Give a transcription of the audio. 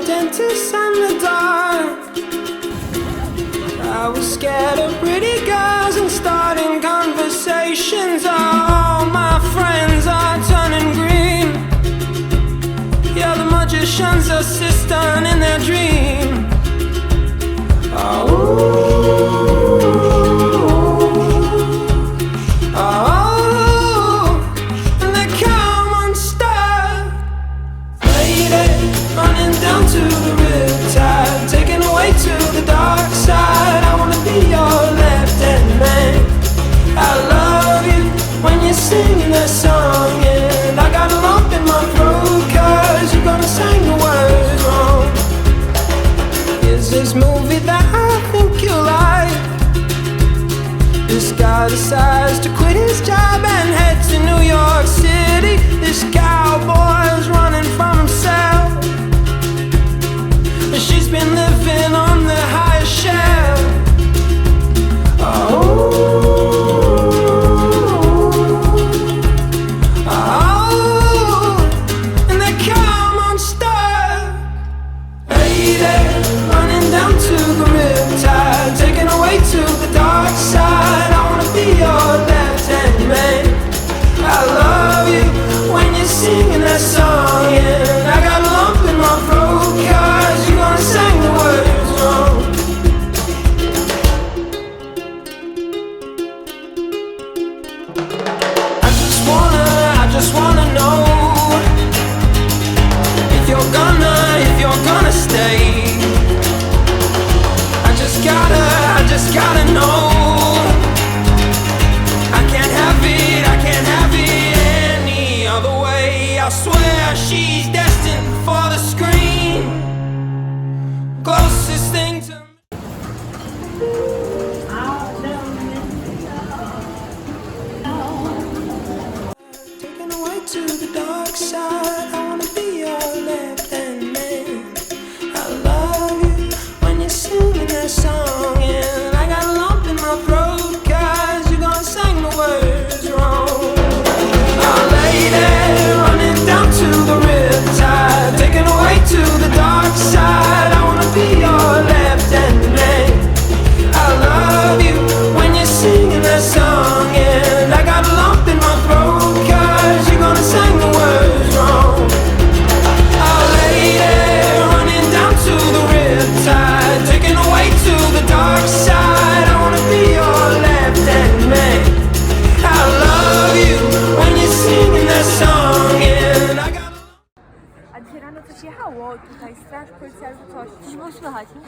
dentist and the dark. I was scared of pretty girls and starting conversations. All my friends are turning green. Yeah, the magician's assistant in their dream. To the riptide, taken away to the dark side. I wanna be your left-hand man. I love you when you're singing that song, and I got a lump in my throat 'cause you're gonna sing the words wrong. Here's this movie that I think you like. This guy decides to quit his job and head to New York City. This cowboy's running from himself. She's been living on the highest shelf. And they come unstuck. Lady, running down to the riptide, taken away to the dark side. I wanna be your left-hand man. I love you when you're singing that song, and I got a lump in my throat 'cause you're gonna sing the words wrong. I just wanna know if you're gonna stay. I just gotta know. I can't have it any other way. I swear she's destined for the screen. Closest thing to me. Taken away to the dark side. I wanna be your left-hand man. I love you when you're singing that song, and I got a lump in my throat 'cause you're gonna sing the words wrong. Oh, lady, running down to the riptide, taken away to the dark side. I wanna be your left-hand man. I love you when you're singing that song, and I got a lump in my throat 'cause you're gonna sing the words wrong. Oh, lady, running down to the riptide, taken away to the dark side. I wanna be your left-hand man. I love you when you're singing that song, and I got A dzisiaj rano coś jechało tutaj, straż, policjantów, coś. Nie było słychać, nie?